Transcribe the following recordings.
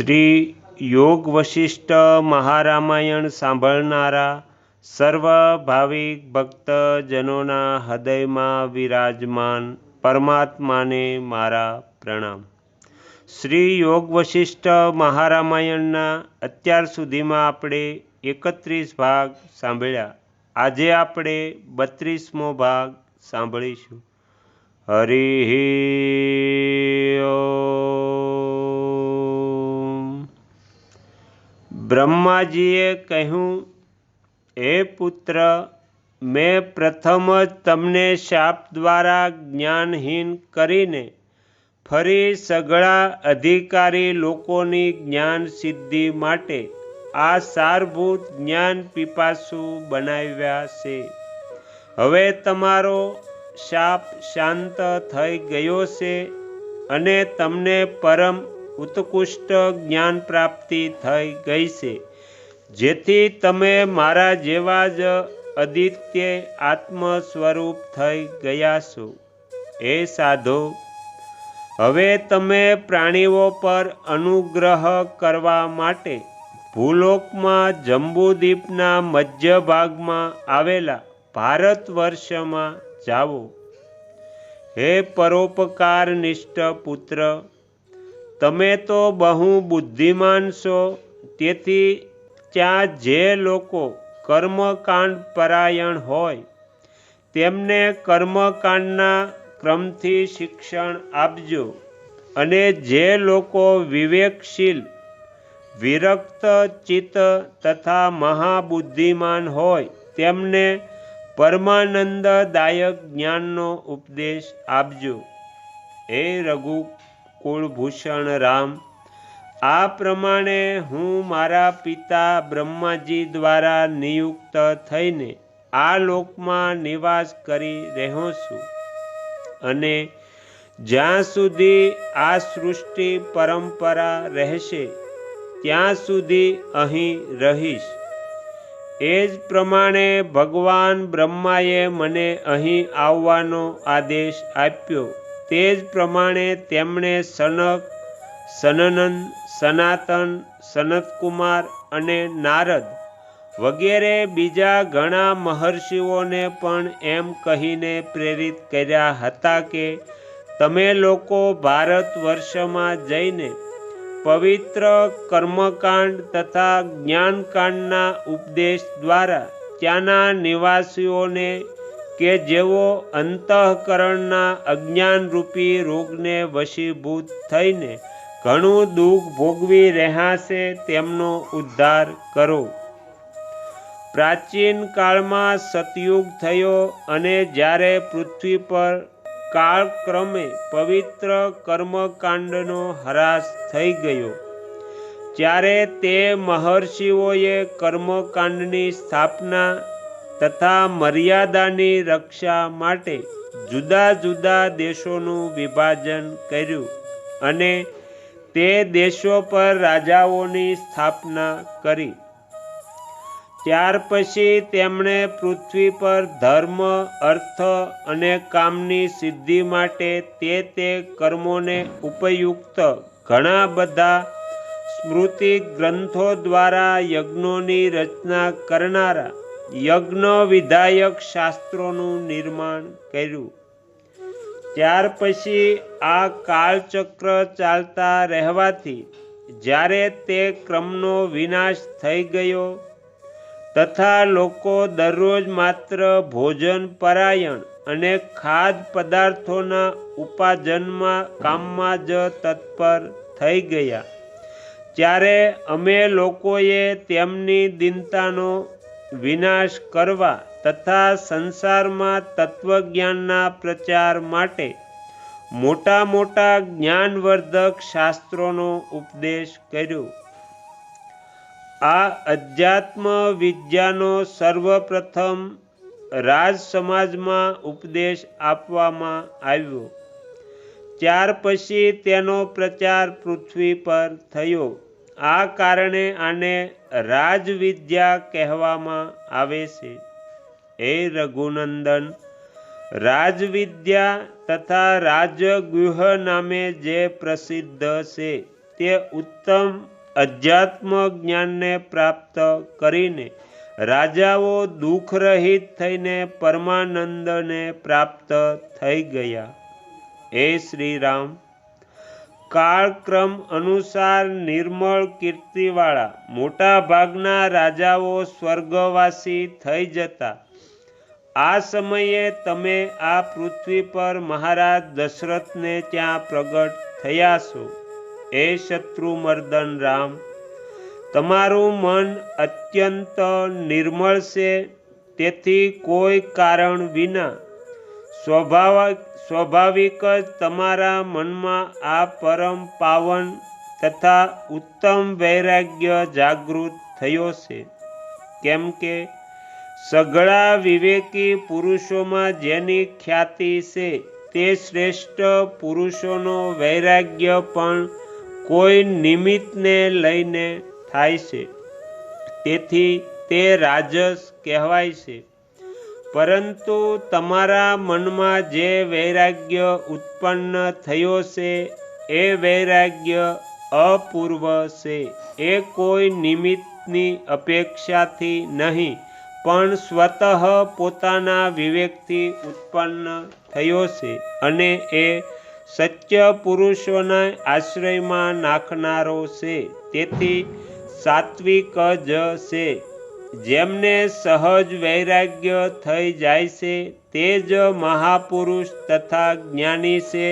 શ્રી યોગ વશિષ્ઠ મહારામાયણ સાંભળનારા સર્વ ભાવિક ભક્તજનોના હૃદયમાં વિરાજમાન પરમાત્માને મારા પ્રણામ। શ્રી યોગ વશિષ્ઠ મહારામાયણના અત્યાર સુધીમાં આપણે 31 ભાગ સાંભળ્યા। આજે આપણે 32મો ભાગ સાંભળીશું। હરિ ઓમ। બ્રહ્માજીએ કહ્યું, હે પુત્ર, મેં પ્રથમ જ તમને શાપ દ્વારા જ્ઞાનહીન કરીને ફરી સઘળા અધિકારી લોકોની જ્ઞાન સિદ્ધિ માટે આ સારભૂત જ્ઞાન પીપાસુ બનાવ્યા છે। હવે તમારો શાપ શાંત થઈ ગયો છે અને તમને પરમ ઉત્કૃષ્ટ જ્ઞાન પ્રાપ્તિ થઈ ગઈ છે, જેથી તમે મારા જેવા જ અદ્વિતીય આત્મ સ્વરૂપ થઈ ગયા છો। હે સાધો, હવે તમે પ્રાણીઓ પર અનુગ્રહ કરવા માટે ભૂલોકમાં જંબુદ્વીપના મધ્ય ભાગમાં આવેલા ભારત વર્ષમાં જાઓ। હે પરોપકારનિષ્ઠ પુત્ર, તમે તો બહુ બુદ્ધિમાન છો, તેથી ત્યાં જે લોકો કર્મકાંડ પરાયણ હોય તેમને કર્મકાંડના ક્રમથી શિક્ષણ આપજો, અને જે લોકો વિવેકશીલ, વિરક્ત ચિત્ત તથા મહાબુદ્ધિમાન હોય તેમને પરમાનંદદાયક જ્ઞાનનો ઉપદેશ આપજો। હે રઘુકુળભૂષણ રામ, આ પ્રમાણે હું મારા પિતા બ્રહ્માજી દ્વારા નિયુક્ત થઈને આ લોકમાં નિવાસ કરી રહ્યો છું, અને જ્યાં સુધી આ સૃષ્ટિ પરંપરા રહેશે ત્યાં સુધી અહીં રહીશ। એ જ પ્રમાણે ભગવાન બ્રહ્માએ મને અહીં આવવાનો આદેશ આપ્યો। તે જ પ્રમાણે તેમણે સનક, સનંદન, સનાતન, સનતકુમાર અને નારદ વગેરે બીજા ઘણા મહર્ષિઓને પણ એમ કહીને પ્રેરિત કર્યા હતા કે તમે લોકો ભારત વર્ષમાં જઈને પવિત્ર કર્મકાંડ તથા જ્ઞાનકાંડના ઉપદેશ દ્વારા ત્યાંના નિવાસીઓને કે જેઓ અંતઃકરણના અજ્ઞાનરૂપી રોગને વશીભૂત થઈને ઘણું દુઃખ ભોગવી રહ્યા છે તેમનો ઉદ્ધાર કરો। પ્રાચીન કાળમાં સતયુગ થયો, અને જ્યારે પૃથ્વી પર કાળક્રમે પવિત્ર કર્મકાંડનો હ્રાસ થઈ ગયો, ત્યારે તે મહર્ષિઓએ કર્મકાંડની સ્થાપના તથા મર્યાદાની રક્ષા માટે જુદા જુદા દેશોનું વિભાજન કર્યું, અને તે દેશો પર રાજાઓની સ્થાપના કરી। ત્યાર પછી તેમણે પૃથ્વી પર ધર્મ, અર્થ અને કામની સિદ્ધિ માટે તે કર્મોને ઉપયુક્ત ઘણા બધા સ્મૃતિ ગ્રંથો દ્વારા યજ્ઞોની રચના કરનારા યજ્ઞ વિધાયક શાસ્ત્રોનું નિર્માણ કર્યું। ત્યાર પછી આ કાળચક્ર ચાલતા રહેવાથી જ્યારે તે ક્રમનો વિનાશ થઈ ગયો તથા લોકો દરરોજ માત્ર ભોજન પરાયણ અને ખાદ્ય પદાર્થોના ઉપાર્જનમાં કામમાં જ તત્પર થઈ ગયા, ત્યારે અમે લોકોએ તેમની દીનતાનો વિનાશ કરવા તથા સંસારમાં તત્વજ્ઞાનના પ્રચાર માટે મોટા મોટા જ્ઞાનવર્ધક શાસ્ત્રોનો ઉપદેશ કર્યો। આ અધ્યાત્મ વિદ્યાનો સર્વપ્રથમ રાજ સમાજમાં ઉપદેશ આપવામાં આવ્યો। ત્યાર પછી તેનો પ્રચાર પૃથ્વી પર થયો। આ કારણે આને રાજવિદ્યા કહેવામાં આવે છે। હે રઘુનંદન, રાજવિદ્યા તથા રાજગૃહ નામે જે પ્રસિદ્ધ છે તે ઉત્તમ અધ્યાત્મ જ્ઞાનને પ્રાપ્ત કરીને રાજાઓ દુઃખરહિત થઈને પરમાનંદને પ્રાપ્ત થઈ ગયા. હે શ્રી રામ, કાળક્રમ અનુસાર નિર્મળ કીર્તિવાળા મોટા ભાગના રાજાઓ સ્વર્ગવાસી થઈ જતા. આ સમયે તમે આ પૃથ્વી પર મહારાજ દશરથને ત્યાં પ્રગટ થયા છો. હે શત્રુમર્દન રામ, તમારું મન અત્યંત નિર્મળ છે, તેથી કોઈ કારણ વિના સ્વાભાવિક જ તમારા મનમાં આ પરમ પાવન તથા ઉત્તમ વૈરાગ્ય જાગૃત થયો છે. કેમ કે સઘળા વિવેકી પુરુષોમાં જેની ખ્યાતિ છે તે શ્રેષ્ઠ પુરુષોનો વૈરાગ્ય પણ કોઈ નિમિત્તને લઈને થાય છે, તેથી તે રાજસ કહેવાય છે. પરંતુ તમારા મનમાં જે વૈરાગ્ય ઉત્પન્ન થયો છે એ વૈરાગ્ય અપૂર્વ છે. એ કોઈ નિમિત્તની અપેક્ષાથી નહીં, પણ સ્વતઃ પોતાના વિવેકથી ઉત્પન્ન થયો છે અને એ સત્ય પુરુષોના આશ્રયમાં નાખનારો છે, તેથી સાત્વિક જ છે. જેમને સહજ વૈરાગ્ય થઈ જાય છે તે જ મહાપુરુષ તથા જ્ઞાની છે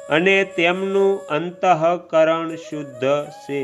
અને તેમનું અંતઃકરણ શુદ્ધ છે.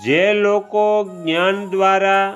જે લોકો જ્ઞાન દ્વારા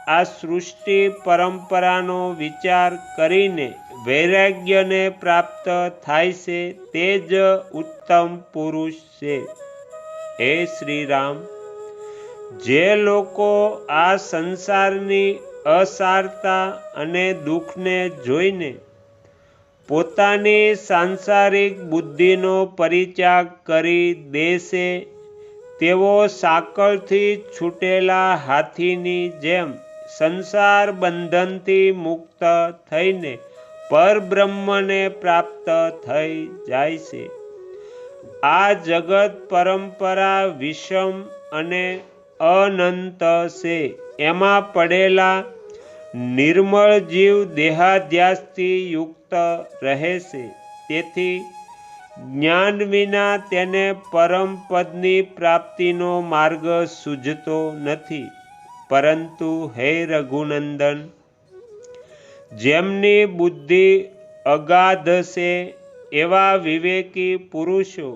આ સૃષ્ટિ પરંપરાનો વિચાર કરીને વૈરાગ્યને પ્રાપ્ત થાય છે તે જ ઉત્તમ પુરુષ છે. હે શ્રી રામ, જે લોકો આ સંસારની અસારતા અને દુઃખને જોઈને પોતાની સાંસારિક બુદ્ધિનો પરિત્યાગ કરી દેશે, તેઓ સાંકળથી છૂટેલા હાથીની જેમ સંસાર બંધનથી મુક્ત થઈને પરબ્રહ્મને પ્રાપ્ત થઈ જાય છે. આ જગત પરંપરા વિષમ અને અનંત છે. એમાં પડેલા નિર્મળ જીવ દેહાધ્યાસથી યુક્ત રહે છે, તેથી જ્ઞાન વિના તેને પરમ પદની પ્રાપ્તિનો માર્ગ સૂઝતો નથી. પરંતુ હે રઘુનંદન, જેમની બુદ્ધિ અગાધ છે એવા વિવેકી પુરુષો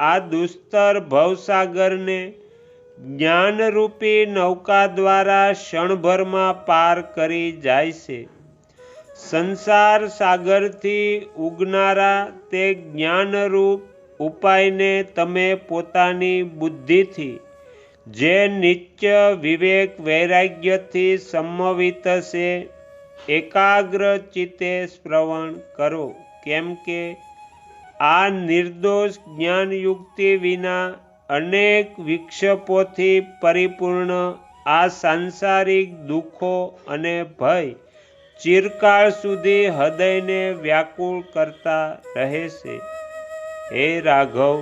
આ દુસ્તર ભવસાગરને જ્ઞાનરૂપી નૌકા દ્વારા ક્ષણભરમાં પાર કરી જાય છે. સંસાર સાગરથી ઉગનારા તે જ્ઞાનરૂપ ઉપાયને તમે પોતાની બુદ્ધિથી જે નિત્ય વિવેક વૈરાગ્યથી સંમવિત છે એકાગ્ર ચિત્તે શ્રવણ કરો. કેમ કે આ નિર્દોષ જ્ઞાનયુક્તિ વિના અનેક વિક્ષેપોથી પરિપૂર્ણ આ સાંસારિક દુઃખો અને ભય ચિરકાળ સુધી હૃદયને વ્યાકુળ કરતા રહે છે. હે રાઘવ,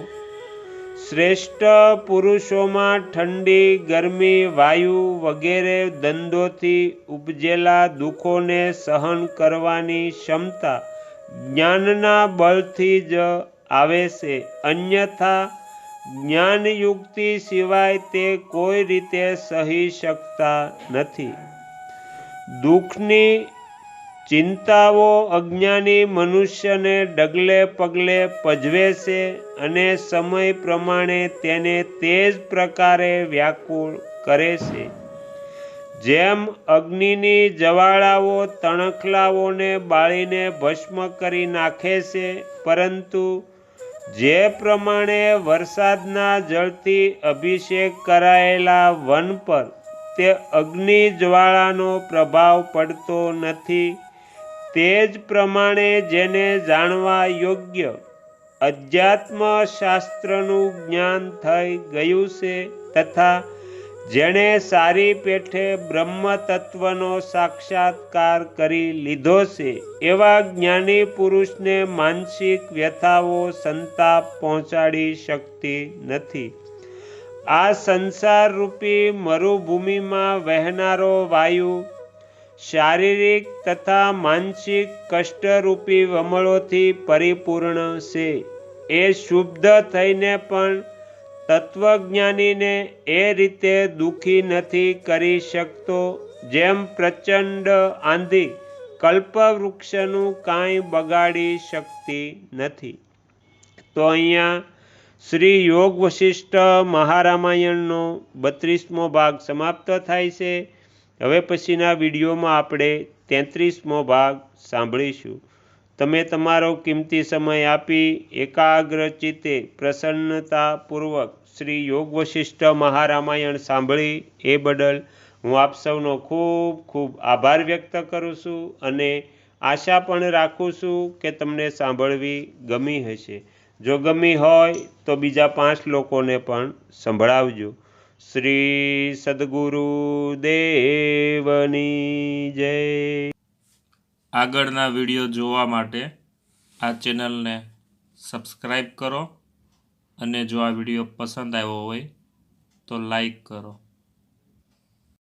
શ્રેષ્ઠ પુરુષોમાં ઠંડી, ગરમી, વાયુ વગેરે દંડોથી ઉપજેલા દુઃખોને સહન કરવાની ક્ષમતા જ્ઞાનના બળથી જ આવે છે. અન્યથા જ્ઞાનયુક્તિ સિવાય તે કોઈ રીતે સહી શકતા નથી. દુઃખની ચિંતાઓ અજ્ઞાની મનુષ્યને ડગલે પગલે પજવે છે અને સમય પ્રમાણે તેને તે જ પ્રકારે વ્યાકુળ કરે છે. જેમ અગ્નિની જ્વાળાઓ તણખલાઓને બાળીને ભસ્મ કરી નાખે છે, પરંતુ જે પ્રમાણે વરસાદના જળથી અભિષેક કરાયેલા વન પર તે અગ્નિ જ્વાળાનો પ્રભાવ પડતો નથી, તે જ પ્રમાણે જેને જાણવા યોગ્ય અધ્યાત્મ શાસ્ત્રનું જ્ઞાન થઈ ગયું છે તથા જેણે સારી પેઠે બ્રહ્મ તત્વનો સાક્ષાત્કાર કરી લીધો છે એવા જ્ઞાની પુરુષને માનસિક વ્યથાઓ સંતાપ પહોંચાડી શકતી નથી. આ સંસાર રૂપી મરુભૂમિમાં વહેનારો વાયુ શારીરિક તથા માનસિક કષ્ટરૂપી વમળોથી પરિપૂર્ણ છે. એ શુદ્ધ થઈને પણ તત્વજ્ઞાનીને એ રીતે દુઃખી નથી કરી શકતો જેમ પ્રચંડ આંધી કલ્પવૃક્ષનું કાંઈ બગાડી શકતી નથી. તો અહીંયા શ્રી યોગ વશિષ્ઠ મહારામાયણનો 32મો ભાગ સમાપ્ત થાય છે. હવે પછીના વિડીયોમાં આપણે 33મો ભાગ સાંભળીશું. તમે તમારો કિંમતી સમય આપી એકાગ્ર ચિત્તે પ્રસન્નતાપૂર્વક શ્રી યોગ વશિષ્ઠ મહારામાયણ સાંભળી એ બદલ હું આપ સૌનો ખૂબ ખૂબ આભાર વ્યક્ત કરું છું અને આશા પણ રાખું છું કે તમને સાંભળવી ગમી હશે. જો ગમી હોય તો બીજા 5 લોકોને પણ સંભળાવજો. શ્રી સદગુરુ દેવની જય. આગળના વિડીયો જોવા માટે આ ચેનલને સબસ્ક્રાઈબ કરો અને જો આ વિડીયો પસંદ આવ્યો હોય તો લાઈક કરો.